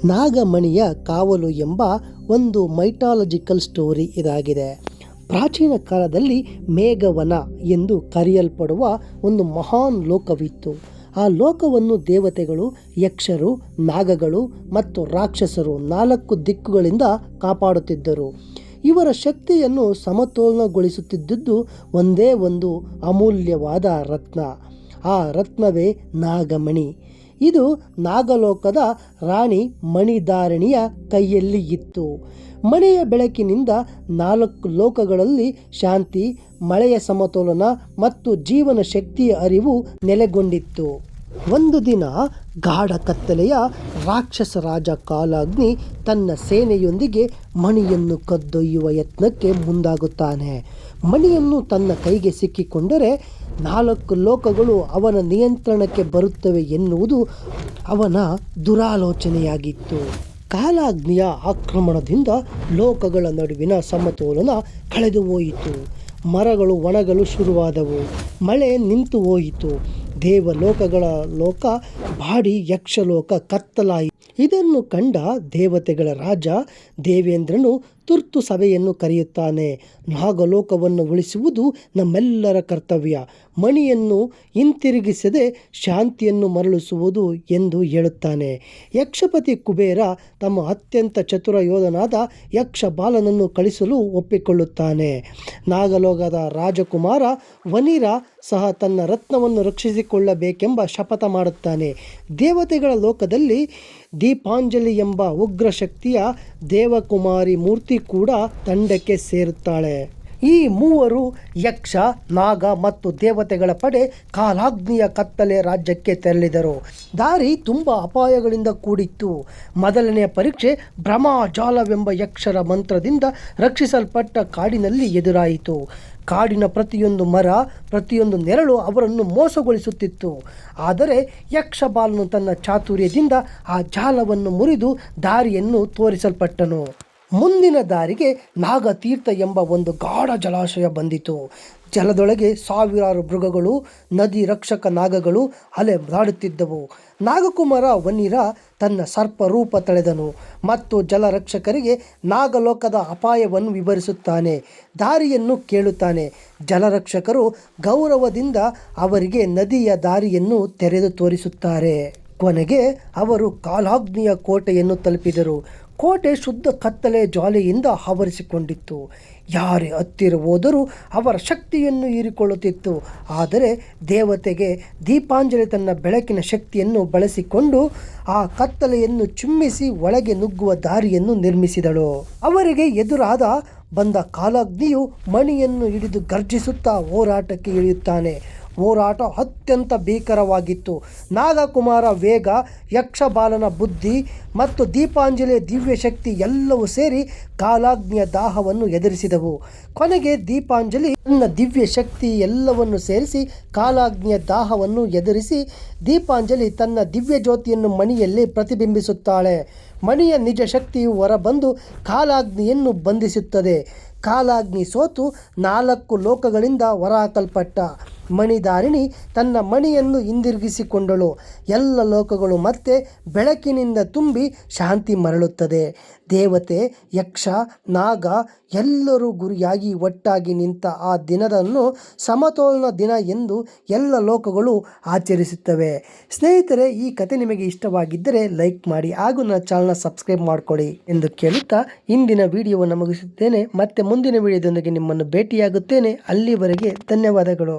ನಾಗಮಣಿಯ ಕಾವಲು ಎಂಬ ಒಂದು ಮೈಥಾಲಜಿಕಲ್ ಸ್ಟೋರಿ ಇದಾಗಿದೆ. ಪ್ರಾಚೀನ ಕಾಲದಲ್ಲಿ ಮೇಘವನ ಎಂದು ಕರೆಯಲ್ಪಡುವ ಒಂದು ಮಹಾನ್ ಲೋಕವಿತ್ತು. ಆ ಲೋಕವನ್ನು ದೇವತೆಗಳು, ಯಕ್ಷರು, ನಾಗಗಳು ಮತ್ತು ರಾಕ್ಷಸರು 4 ದಿಕ್ಕುಗಳಿಂದ ಕಾಪಾಡುತ್ತಿದ್ದರು. ಇವರ ಶಕ್ತಿಯನ್ನು ಸಮತೋಲನಗೊಳಿಸುತ್ತಿದ್ದುದು ಒಂದೇ ಒಂದು ಅಮೂಲ್ಯವಾದ ರತ್ನ. ಆ ರತ್ನವೇ ನಾಗಮಣಿ. ಇದು ನಾಗಲೋಕದ ರಾಣಿ ಮಣಿಧಾರಿಣಿಯ ಕೈಯಲ್ಲಿ ಇತ್ತು. ಮಣಿಯ ಬೆಳಕಿನಿಂದ 4 ಲೋಕಗಳಲ್ಲಿ ಶಾಂತಿ, ಮಳೆಯ ಸಮತೋಲನ ಮತ್ತು ಜೀವನ ಶಕ್ತಿಯ ಅರಿವು ನೆಲೆಗೊಂಡಿತ್ತು. ಒಂದು ದಿನ ಗಾಢ ಕತ್ತಲೆಯ ರಾಕ್ಷಸ ರಾಜ ಕಾಲಾಗ್ನಿ ತನ್ನ ಸೇನೆಯೊಂದಿಗೆ ಮಣಿಯನ್ನು ಕದ್ದೊಯ್ಯುವ ಯತ್ನಕ್ಕೆ ಮುಂದಾಗುತ್ತಾನೆ. ಮಣಿಯನ್ನು ತನ್ನ ಕೈಗೆ ಸಿಕ್ಕಿಕೊಂಡರೆ 4 ಲೋಕಗಳು ಅವನ ನಿಯಂತ್ರಣಕ್ಕೆ ಬರುತ್ತವೆ ಎನ್ನುವುದು ಅವನ ದುರಾಲೋಚನೆಯಾಗಿತ್ತು. ಕಾಲಾಗ್ನಿಯ ಆಕ್ರಮಣದಿಂದ ಲೋಕಗಳ ನಡುವಿನ ಸಮತೋಲನ ಕಳೆದು ಹೋಯಿತು. ಮರಗಳು ಒಣಗಲು ಶುರುವಾದವು. ಮಳೆ ನಿಂತು ಹೋಯಿತು. ದೇವಲೋಕಗಳ ಲೋಕ ಬಾಡಿ ಯಕ್ಷಲೋಕ ಕತ್ತಲಾಯಿತು. ಇದನ್ನು ಕಂಡ ದೇವತೆಗಳ ರಾಜ ದೇವೇಂದ್ರನು ತುರ್ತು ಸಭೆಯನ್ನು ಕರೆಯುತ್ತಾನೆ. ನಾಗಲೋಕವನ್ನು ಉಳಿಸುವುದು ನಮ್ಮೆಲ್ಲರ ಕರ್ತವ್ಯ. ಮಣಿಯನ್ನು ಹಿಂತಿರುಗಿಸದೆ ಶಾಂತಿಯನ್ನು ಮರಳಿಸುವುದು ಎಂದು ಹೇಳುತ್ತಾನೆ. ಯಕ್ಷಪತಿ ಕುಬೇರ ತಮ್ಮ ಅತ್ಯಂತ ಚತುರ ಯೋಧನಾದ ಯಕ್ಷ ಬಾಲನನ್ನು ಕಳಿಸಲು ಒಪ್ಪಿಕೊಳ್ಳುತ್ತಾನೆ. ನಾಗಲೋಕದ ರಾಜಕುಮಾರ ವನಿರ ಸಹ ತನ್ನ ರತ್ನವನ್ನು ರಕ್ಷಿಸಿಕೊಳ್ಳಬೇಕೆಂಬ ಶಪಥ ಮಾಡುತ್ತಾನೆ. ದೇವತೆಗಳ ಲೋಕದಲ್ಲಿ ದೀಪಾಂಜಲಿ ಎಂಬ ಉಗ್ರ ಶಕ್ತಿಯ ದೇವಕುಮಾರಿ ಮೂರ್ತಿ ಕೂಡ ತಂಡಕ್ಕೆ ಸೇರುತ್ತಾಳೆ. ಈ ಮೂವರು ಯಕ್ಷ, ನಾಗ ಮತ್ತು ದೇವತೆಗಳ ಪಡೆ ಕಾಲಾಗ್ನಿಯ ಕತ್ತಲೆ ರಾಜ್ಯಕ್ಕೆ ತೆರಳಿದರು. ದಾರಿ ತುಂಬ ಅಪಾಯಗಳಿಂದ ಕೂಡಿತ್ತು. ಮೊದಲನೆಯ ಪರೀಕ್ಷೆ ಬ್ರಹ್ಮಜಾಲವೆಂಬ ಯಕ್ಷರ ಮಂತ್ರದಿಂದ ರಕ್ಷಿಸಲ್ಪಟ್ಟ ಕಾಡಿನಲ್ಲಿ ಎದುರಾಯಿತು. ಕಾಡಿನ ಪ್ರತಿಯೊಂದು ಮರ, ಪ್ರತಿಯೊಂದು ನೆರಳು ಅವರನ್ನು ಮೋಸಗೊಳಿಸುತ್ತಿತ್ತು. ಆದರೆ ಯಕ್ಷಬಾಲನು ತನ್ನ ಚಾತುರ್ಯದಿಂದ ಆ ಜಾಲವನ್ನು ಮುರಿದು ದಾರಿಯನ್ನು ತೋರಿಸಲ್ಪಟ್ಟನು. ಮುಂದಿನ ದಾರಿಗೆ ನಾಗತೀರ್ಥ ಎಂಬ ಒಂದು ಗಾಢ ಜಲಾಶಯ ಬಂದಿತು. ಜಲದೊಳಗೆ ಸಾವಿರಾರು ಮೃಗಗಳು, ನದಿ ರಕ್ಷಕ ನಾಗಗಳು ಅಲೆದಾಡುತ್ತಿದ್ದವು. ನಾಗಕುಮಾರ ವನಿರ ತನ್ನ ಸರ್ಪ ರೂಪ ತಳೆದನು ಮತ್ತು ಜಲರಕ್ಷಕರಿಗೆ ನಾಗಲೋಕದ ಅಪಾಯವನ್ನು ವಿವರಿಸುತ್ತಾನೆ. ದಾರಿಯನ್ನು ಕೇಳುತ್ತಾನೆ. ಜಲರಕ್ಷಕರು ಗೌರವದಿಂದ ಅವರಿಗೆ ನದಿಯ ದಾರಿಯನ್ನು ತೆರೆದು ತೋರಿಸುತ್ತಾರೆ. ಕೊನೆಗೆ ಅವರು ಕಾಲಾಗ್ನಿಯ ಕೋಟೆಯನ್ನು ತಲುಪಿದರು. ಕೋಟೆ ಶುದ್ಧ ಕತ್ತಲೆ ಜ್ವಾಲೆಯಿಂದ ಆವರಿಸಿಕೊಂಡಿತ್ತು. ಯಾರೇ ಹತ್ತಿರ ಹೋದರೂ ಅವರ ಶಕ್ತಿಯನ್ನು ಹೀರಿಕೊಳ್ಳುತ್ತಿತ್ತು. ಆದರೆ ದೇವತೆಗೆ ದೀಪಾಂಜಲಿ ತನ್ನ ಬೆಳಕಿನ ಶಕ್ತಿಯನ್ನು ಬಳಸಿಕೊಂಡು ಆ ಕತ್ತಲೆಯನ್ನು ಚಿಮ್ಮಿಸಿ ಒಳಗೆ ನುಗ್ಗುವ ದಾರಿಯನ್ನು ನಿರ್ಮಿಸಿದಳು. ಅವರಿಗೆ ಎದುರಾದ ಬಂದ ಕಾಲಾಗ್ನಿಯು ಮಣಿಯನ್ನು ಹಿಡಿದು ಗರ್ಜಿಸುತ್ತಾ ಹೋರಾಟಕ್ಕೆ ಇಳಿಯುತ್ತಾನೆ. ಹೋರಾಟ ಅತ್ಯಂತ ಭೀಕರವಾಗಿತ್ತು. ನಾಗಕುಮಾರ ವೇಗ, ಯಕ್ಷಬಾಲನ ಬುದ್ಧಿ ಮತ್ತು ದೀಪಾಂಜಲಿಯ ದಿವ್ಯ ಶಕ್ತಿ ಎಲ್ಲವೂ ಸೇರಿ ಕಾಲಾಗ್ನಿಯ ದಾಹವನ್ನು ಎದುರಿಸಿದವು. ಕೊನೆಗೆ ದೀಪಾಂಜಲಿ ತನ್ನ ದಿವ್ಯ ಶಕ್ತಿ ಎಲ್ಲವನ್ನು ಸೇರಿಸಿ ಕಾಲಾಗ್ನಿಯ ದಾಹವನ್ನು ಎದುರಿಸಿ ದೀಪಾಂಜಲಿ ತನ್ನ ದಿವ್ಯ ಜ್ಯೋತಿಯನ್ನು ಮಣಿಯಲ್ಲಿ ಪ್ರತಿಬಿಂಬಿಸುತ್ತಾಳೆ. ಮಣಿಯ ನಿಜ ಶಕ್ತಿಯು ಹೊರಬಂದು ಕಾಲಾಗ್ನಿಯನ್ನು ಬಂಧಿಸುತ್ತದೆ. ಕಾಲಾಗ್ನಿ ಸೋತು 4 ಲೋಕಗಳಿಂದ ಹೊರಹಾಕಲ್ಪಟ್ಟ. ಮಣಿಧಾರಿಣಿ ತನ್ನ ಮಣಿಯನ್ನು ಹಿಂದಿರುಗಿಸಿಕೊಂಡಳು. ಎಲ್ಲ ಲೋಕಗಳು ಮತ್ತೆ ಬೆಳಕಿನಿಂದ ತುಂಬಿ ಶಾಂತಿ ಮರಳುತ್ತದೆ. ದೇವತೆ, ಯಕ್ಷ, ನಾಗ ಎಲ್ಲರೂ ಗುರಿಯಾಗಿ ಒಟ್ಟಾಗಿ ನಿಂತ ಆ ದಿನವನ್ನು ಸಮತೋಲನ ದಿನ ಎಂದು ಎಲ್ಲ ಲೋಕಗಳು ಆಚರಿಸುತ್ತವೆ. ಸ್ನೇಹಿತರೆ, ಈ ಕತೆ ನಿಮಗೆ ಇಷ್ಟವಾಗಿದ್ದರೆ ಲೈಕ್ ಮಾಡಿ ಹಾಗೂ ನನ್ನ ಚಾನಲ್ನ ಸಬ್ಸ್ಕ್ರೈಬ್ ಮಾಡಿಕೊಳ್ಳಿ ಎಂದು ಕೇಳುತ್ತಾ ಇಂದಿನ ವಿಡಿಯೋವನ್ನು ಮುಗಿಸುತ್ತೇನೆ. ಮತ್ತೆ ಮುಂದಿನ ವಿಡಿಯೋದೊಂದಿಗೆ ನಿಮ್ಮನ್ನು ಭೇಟಿಯಾಗುತ್ತೇನೆ. ಅಲ್ಲಿವರೆಗೆ ಧನ್ಯವಾದಗಳು.